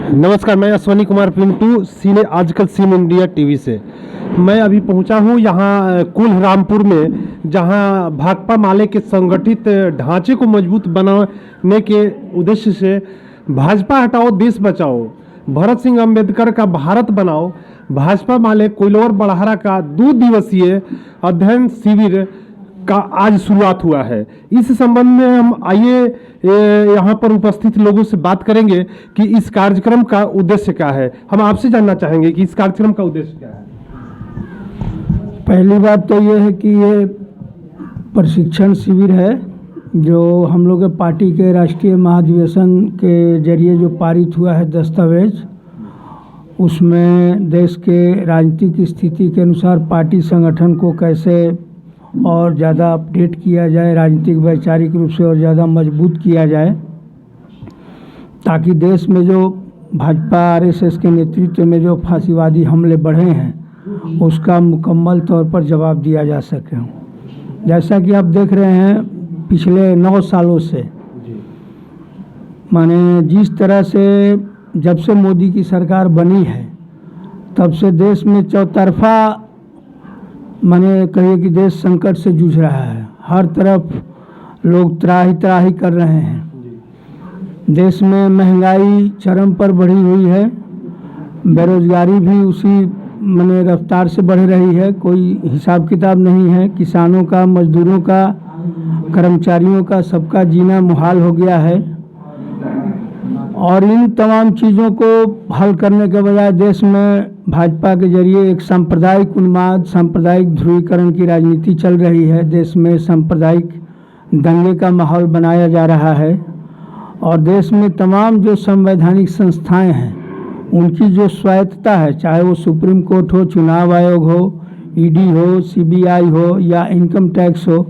नमस्कार, मैं अश्वनी कुमार पिंटू सीने आजकल सीन इंडिया टीवी से। मैं अभी पहुंचा हूं यहाँ कुलरामपुर में, जहां भाकपा माले के संगठित ढांचे को मजबूत बनाने के उद्देश्य से भाजपा हटाओ देश बचाओ, भरत सिंह अंबेडकर का भारत बनाओ, भाजपा माले कोइलवर बड़हरा का 2 दिवसीय अध्ययन शिविर का आज शुरुआत हुआ है। इस संबंध में हम आइए यहाँ पर उपस्थित लोगों से बात करेंगे कि इस कार्यक्रम का उद्देश्य क्या है। हम आपसे जानना चाहेंगे कि इस कार्यक्रम का उद्देश्य क्या है। पहली बात तो ये है कि ये प्रशिक्षण शिविर है जो हम लोग के पार्टी के राष्ट्रीय महाधिवेशन के जरिए जो पारित हुआ है दस्तावेज, उसमें देश के राजनीतिक स्थिति के अनुसार पार्टी संगठन को कैसे और ज़्यादा अपडेट किया जाए, राजनीतिक वैचारिक रूप से और ज़्यादा मजबूत किया जाए, ताकि देश में जो भाजपा आरएसएस के नेतृत्व में जो फांसीवादी हमले बढ़े हैं उसका मुकम्मल तौर पर जवाब दिया जा सके। जैसा कि आप देख रहे हैं पिछले 9 सालों से, माने जिस तरह से जब से मोदी की सरकार बनी है तब से देश में चौतरफा माने कहिए कि देश संकट से जूझ रहा है। हर तरफ लोग त्राही त्राही कर रहे हैं। देश में महंगाई चरम पर बढ़ी हुई है, बेरोजगारी भी उसी माने रफ्तार से बढ़ रही है, कोई हिसाब किताब नहीं है। किसानों का, मजदूरों का, कर्मचारियों का, सबका जीना मुहाल हो गया है। और इन तमाम चीज़ों को हल करने के बजाय देश में भाजपा के जरिए एक सांप्रदायिक उन्माद, सांप्रदायिक ध्रुवीकरण की राजनीति चल रही है। देश में सांप्रदायिक दंगे का माहौल बनाया जा रहा है और देश में तमाम जो संवैधानिक संस्थाएं हैं उनकी जो स्वायत्तता है, चाहे वो सुप्रीम कोर्ट हो, चुनाव आयोग हो, ईडी हो, सीबीआई हो या इनकम टैक्स हो,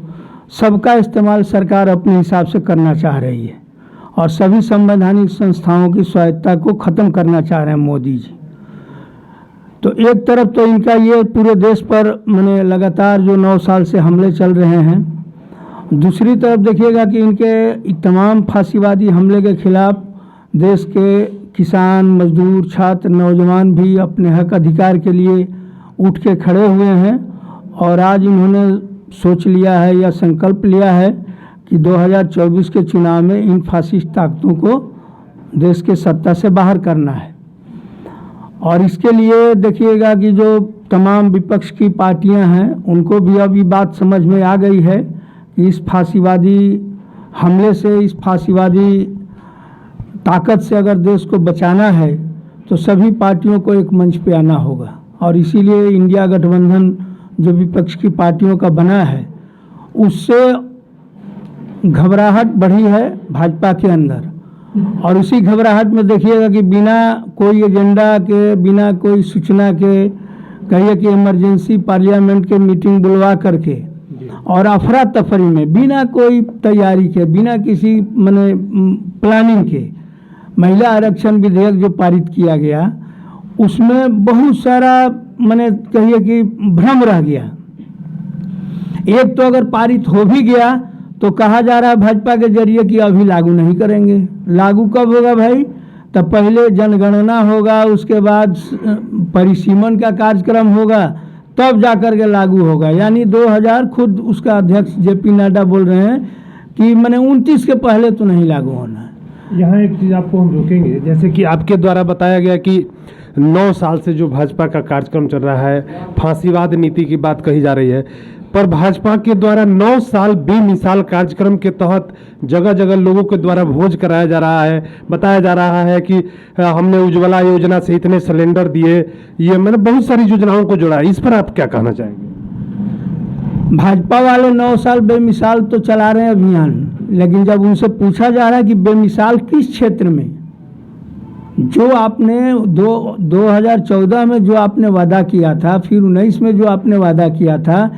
सबका इस्तेमाल सरकार अपने हिसाब से करना चाह रही है और सभी संवैधानिक संस्थाओं की स्वायत्तता को ख़त्म करना चाह रहे हैं मोदी जी। तो एक तरफ तो इनका ये पूरे देश पर माने लगातार जो 9 साल से हमले चल रहे हैं, दूसरी तरफ देखिएगा कि इनके तमाम फांसीवादी हमले के खिलाफ देश के किसान, मजदूर, छात्र, नौजवान भी अपने हक अधिकार के लिए उठ के खड़े हुए हैं और आज इन्होंने सोच लिया है या संकल्प लिया है कि 2024 के चुनाव में इन फासिस्ट ताकतों को देश के सत्ता से बाहर करना है। और इसके लिए देखिएगा कि जो तमाम विपक्ष की पार्टियां हैं उनको भी अब ये बात समझ में आ गई है कि इस फांसीवादी हमले से, इस फांसीवादी ताकत से अगर देश को बचाना है तो सभी पार्टियों को एक मंच पे आना होगा। और इसीलिए इंडिया गठबंधन जो विपक्ष की पार्टियों का बना है उससे घबराहट बढ़ी है भाजपा के अंदर। और उसी घबराहट में देखिएगा कि बिना कोई एजेंडा के, बिना कोई सूचना के, कहिए कि इमरजेंसी पार्लियामेंट के मीटिंग बुलवा करके और अफरा तफरी में बिना कोई तैयारी के, बिना किसी माने प्लानिंग के महिला आरक्षण विधेयक जो पारित किया गया उसमें बहुत सारा माने कहिए कि भ्रम रह गया। एक तो अगर पारित हो भी गया तो कहा जा रहा है भाजपा के जरिए कि अभी लागू नहीं करेंगे। लागू कब होगा भाई? तब पहले जनगणना होगा, उसके बाद परिसीमन का कार्यक्रम होगा, तब जाकर के लागू होगा। यानी 2000 खुद उसका अध्यक्ष जेपी नड्डा बोल रहे हैं कि मैंने 29 के पहले तो नहीं लागू होना है। यहाँ एक चीज़ आपको हम रोकेंगे, जैसे कि आपके द्वारा बताया गया कि 9 साल से जो भाजपा का कार्यक्रम चल रहा है, फांसीवाद नीति की बात कही जा रही है, पर भाजपा के द्वारा 9 साल बेमिसाल कार्यक्रम के तहत जगह जगह लोगों के द्वारा भोज कराया जा रहा है। बताया जा रहा है कि हमने उज्ज्वला योजना से इतने सिलेंडर दिए, ये मैंने बहुत सारी योजनाओं को जोड़ा है। इस पर आप क्या कहना चाहेंगे? भाजपा वाले 9 साल बेमिसाल तो चला रहे हैं अभियान, लेकिन जब उनसे पूछा जा रहा है कि बेमिसाल किस क्षेत्र में, जो आपने 2014 में जो आपने वादा किया था, फिर 19 में जो आपने वादा किया था,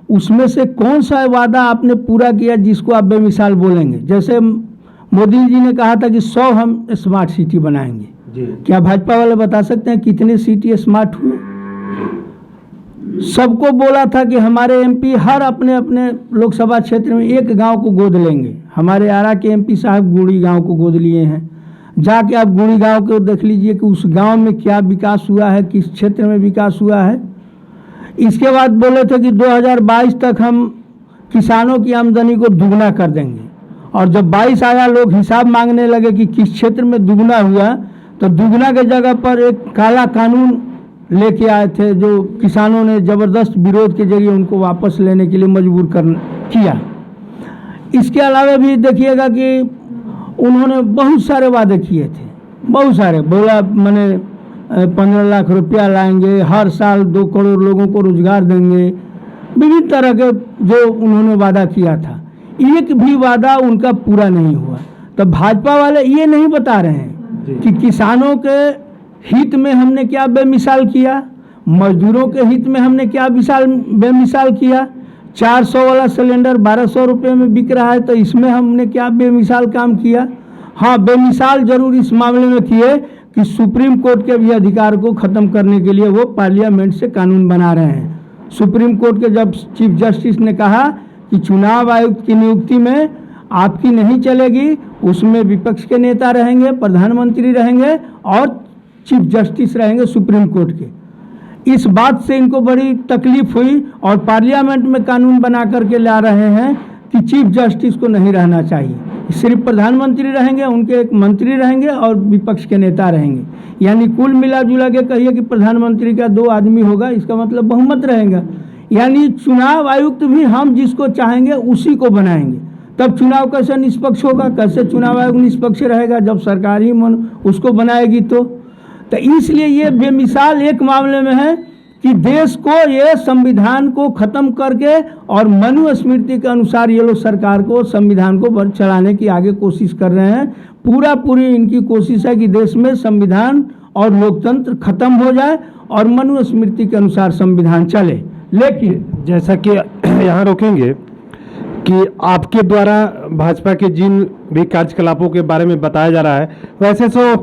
उसमें से कौन सा वादा आपने पूरा किया जिसको आप बेमिसाल बोलेंगे? जैसे मोदी जी ने कहा था कि 100 हम स्मार्ट सिटी बनाएंगे जी। क्या भाजपा वाले बता सकते हैं कितने सिटी स्मार्ट हुए? सबको बोला था कि हमारे एमपी हर अपने अपने लोकसभा क्षेत्र में एक गांव को गोद लेंगे। हमारे आरा के एमपी साहब गुड़ी गांव को गोद लिए हैं, जाके आप गुड़ी गांव को देख लीजिए कि उस गांव में क्या विकास हुआ है, किस क्षेत्र में विकास हुआ है। इसके बाद बोले थे कि 2022 तक हम किसानों की आमदनी को दुगना कर देंगे, और जब 22 आया लोग हिसाब मांगने लगे कि किस क्षेत्र में दुगना हुआ, तो दुगना के जगह पर एक काला कानून लेके आए थे जो किसानों ने ज़बरदस्त विरोध के जरिए उनको वापस लेने के लिए मजबूर किया। इसके अलावा भी देखिएगा कि उन्होंने बहुत सारे वादे किए थे, बहुत सारे, बोला मैंने 15 लाख रुपया लाएंगे, हर साल 2 करोड़ लोगों को रोजगार देंगे, विभिन्न तरह के जो उन्होंने वादा किया था, एक भी वादा उनका पूरा नहीं हुआ। तो भाजपा वाले ये नहीं बता रहे हैं कि किसानों के हित में हमने क्या बेमिसाल किया, मजदूरों के हित में हमने क्या बेमिसाल किया। 400 वाला सिलेंडर 1200 रुपये में बिक रहा है, तो इसमें हमने क्या बेमिसाल काम किया। हाँ, बेमिसाल जरूर इस मामले में किए कि सुप्रीम कोर्ट के भी अधिकार को ख़त्म करने के लिए वो पार्लियामेंट से कानून बना रहे हैं। सुप्रीम कोर्ट के जब चीफ जस्टिस ने कहा कि चुनाव आयुक्त की नियुक्ति में आपकी नहीं चलेगी, उसमें विपक्ष के नेता रहेंगे, प्रधानमंत्री रहेंगे और चीफ जस्टिस रहेंगे सुप्रीम कोर्ट के। इस बात से इनको बड़ी तकलीफ हुई और पार्लियामेंट में कानून बना करके ला रहे हैं कि चीफ जस्टिस को नहीं रहना चाहिए, सिर्फ प्रधानमंत्री रहेंगे, उनके एक मंत्री रहेंगे और विपक्ष के नेता रहेंगे। यानी कुल मिला जुला के कहिए कि प्रधानमंत्री का 2 आदमी होगा, इसका मतलब बहुमत रहेगा। यानी चुनाव आयुक्त भी हम जिसको चाहेंगे उसी को बनाएंगे, तब चुनाव कैसे निष्पक्ष होगा, कैसे चुनाव आयोग निष्पक्ष रहेगा जब सरकार ही उसको बनाएगी। तो इसलिए ये बेमिसाल एक मामले में है कि देश को, ये संविधान को ख़त्म करके और मनुस्मृति के अनुसार ये लोग सरकार को, संविधान को चलाने की आगे कोशिश कर रहे हैं। पूरी इनकी कोशिश है कि देश में संविधान और लोकतंत्र खत्म हो जाए और मनुस्मृति के अनुसार संविधान चले। लेकिन जैसा कि यहाँ रोकेंगे कि आपके द्वारा भाजपा के जिन भी कार्यकलापों के बारे में बताया जा रहा है, वैसे तो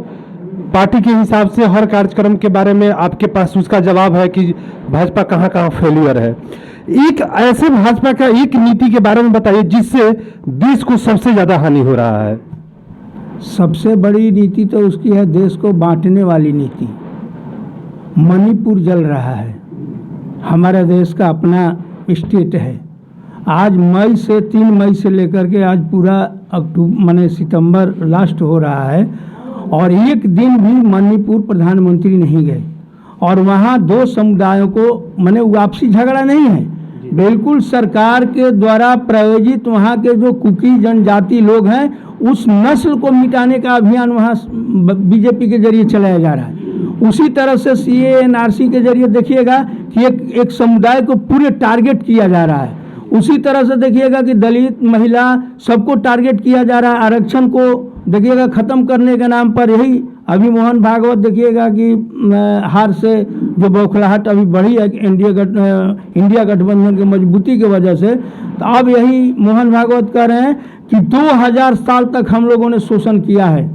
पार्टी के हिसाब से हर कार्यक्रम के बारे में आपके पास उसका जवाब है कि भाजपा कहाँ कहाँ फेल्यूर है। एक ऐसे भाजपा का एक नीति के बारे में बताइए जिससे देश को सबसे ज़्यादा हानि हो रहा है। सबसे बड़ी नीति तो उसकी है देश को बांटने वाली नीति। मणिपुर जल रहा है, हमारा देश का अपना स्टेट है। आज 3 मई से लेकर के आज पूरा अक्टूबर सितंबर लास्ट हो रहा है और एक दिन भी मणिपुर प्रधानमंत्री नहीं गए। और वहाँ 2 समुदायों को आपसी झगड़ा नहीं है, बिल्कुल सरकार के द्वारा प्रायोजित वहाँ के जो कुकी जनजाति लोग हैं उस नस्ल को मिटाने का अभियान वहाँ बीजेपी के जरिए चलाया जा रहा है। उसी तरह से CAA NRC के जरिए देखिएगा कि एक समुदाय को पूरे टारगेट किया जा रहा है। उसी तरह से देखिएगा कि दलित, महिला सबको टारगेट किया जा रहा है। आरक्षण को देखिएगा ख़त्म करने के नाम पर यही अभी मोहन भागवत देखिएगा कि हार से जो बौखलाहट अभी बढ़ी है इंडिया गठबंधन की मजबूती की वजह से, तो अब यही मोहन भागवत कह रहे हैं कि 2000 साल तक हम लोगों ने शोषण किया है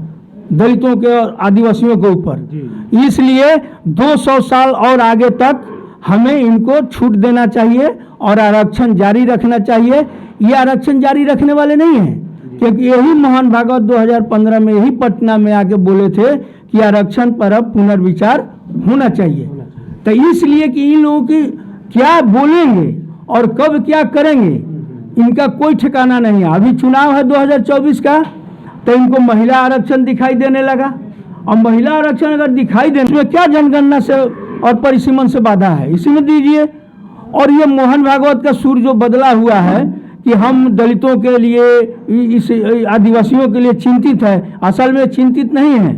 दलितों के और आदिवासियों के ऊपर, इसलिए 200 साल और आगे तक हमें इनको छूट देना चाहिए और आरक्षण जारी रखना चाहिए। ये आरक्षण जारी रखने वाले नहीं हैं, क्योंकि यही मोहन भागवत 2015 में यही पटना में आके बोले थे कि आरक्षण पर अब पुनर्विचार होना चाहिए। तो इसलिए कि इन लोगों की क्या बोलेंगे और कब क्या करेंगे इनका कोई ठिकाना नहीं है। अभी चुनाव है 2024 का, तो इनको महिला आरक्षण दिखाई देने लगा, और महिला आरक्षण अगर दिखाई देने इसमें क्या जनगणना से और परिसीमन से बाधा है, इसी में दीजिए। और ये मोहन भागवत का सुर जो बदला हुआ है कि हम दलितों के लिए, इस आदिवासियों के लिए चिंतित है, असल में चिंतित नहीं है,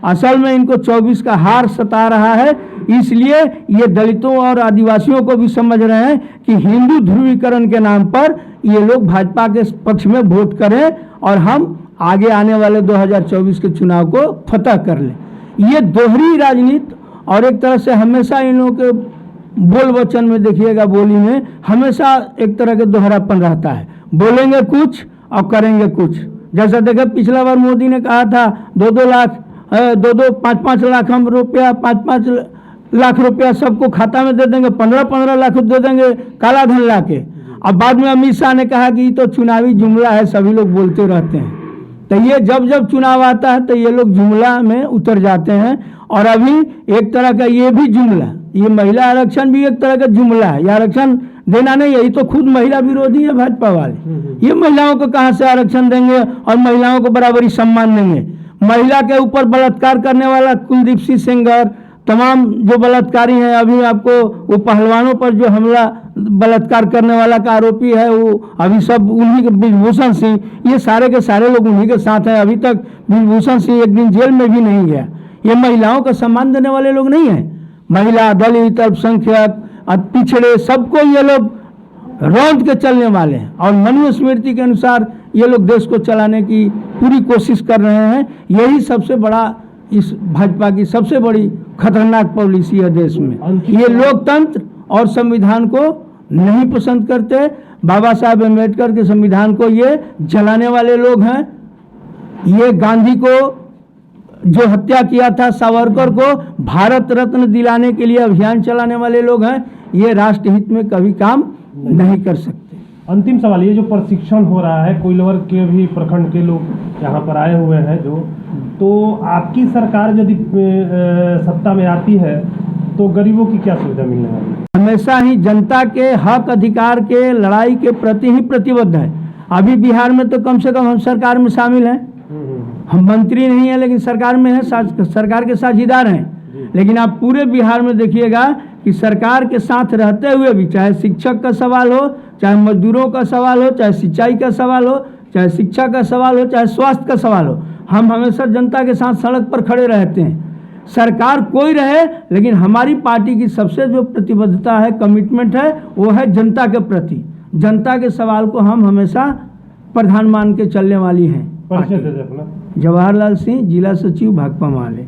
असल में इनको 24 का हार सता रहा है। इसलिए ये दलितों और आदिवासियों को भी समझ रहे हैं कि हिंदू ध्रुवीकरण के नाम पर ये लोग भाजपा के पक्ष में वोट करें और हम आगे आने वाले 2024 के चुनाव को फतह कर लें। ये दोहरी राजनीति, और एक तरह से हमेशा इन लोगों के बोल वचन में देखिएगा, बोली में हमेशा एक तरह के दोहरापन रहता है, बोलेंगे कुछ और करेंगे कुछ। जैसा देखा पिछला बार मोदी ने कहा था 2-2 लाख 5-5 लाख हम रुपया 5-5 लाख रुपया सबको खाता में दे देंगे, 15-15 लाख दे देंगे काला धन ला के। अब बाद में अमित शाह ने कहा कि ये तो चुनावी जुमला है, सभी लोग बोलते रहते हैं। तो ये जब जब चुनाव आता है तो ये लोग जुमला में उतर जाते हैं। और अभी एक तरह का ये भी जुमला, ये महिला आरक्षण भी एक तरह का जुमला है। ये आरक्षण देना नहीं है, ये तो खुद महिला विरोधी है भाजपा वाले। ये महिलाओं को कहाँ से आरक्षण देंगे और महिलाओं को बराबरी सम्मान देंगे? महिला के ऊपर बलात्कार करने वाला कुलदीप सिंह सेंगर, तमाम जो बलात्कारी हैं, अभी आपको वो पहलवानों पर जो हमला बलात्कार करने वाला का आरोपी है वो अभी सब उन्हीं के, ब्रिजभूषण सिंह, ये सारे के सारे लोग उन्हीं के साथ हैं। अभी तक ब्रिजभूषण सिंह एक दिन जेल में भी नहीं गया। ये महिलाओं का सम्मान देने वाले लोग नहीं हैं। महिला, दलित, अल्पसंख्यक, पिछड़े, सबको ये लोग रौंद के चलने वाले हैं। और मनुस्मृति के अनुसार ये लोग देश को चलाने की पूरी कोशिश कर रहे हैं। यही सबसे बड़ा इस भाजपा की सबसे बड़ी खतरनाक पॉलिसी है देश में। ये लोकतंत्र और संविधान को नहीं पसंद करते। बाबा साहब अम्बेडकर के संविधान को ये जलाने वाले लोग हैं। ये गांधी को जो हत्या किया था, सावरकर को भारत रत्न दिलाने के लिए अभियान चलाने वाले लोग हैं। ये राष्ट्र हित में कभी काम नहीं कर सकते। अंतिम सवाल, ये जो प्रशिक्षण हो रहा है, कोइलवर के भी प्रखंड के लोग यहाँ पर आए हुए हैं जो, तो आपकी सरकार यदि सत्ता में आती है तो गरीबों की क्या सुविधा मिलने वाली है? हमेशा ही जनता के हक अधिकार के लड़ाई के प्रति ही प्रतिबद्ध है। अभी बिहार में तो कम से कम हम सरकार में शामिल हैं। हम मंत्री नहीं है लेकिन सरकार में है, सरकार के साझीदार हैं। लेकिन आप पूरे बिहार में देखिएगा कि सरकार के साथ रहते हुए भी, चाहे शिक्षक का सवाल हो, चाहे मजदूरों का सवाल हो, चाहे सिंचाई का सवाल हो, चाहे शिक्षा का सवाल हो, चाहे स्वास्थ्य का सवाल हो, हम हमेशा जनता के साथ सड़क पर खड़े रहते हैं। सरकार कोई रहे, लेकिन हमारी पार्टी की सबसे जो प्रतिबद्धता है, कमिटमेंट है, वो है जनता के प्रति। जनता के सवाल को हम हमेशा प्रधान मान के चलने वाली हैं। परिचय दे दे अपना। जवाहरलाल सिंह, जिला सचिव भाकपा माले।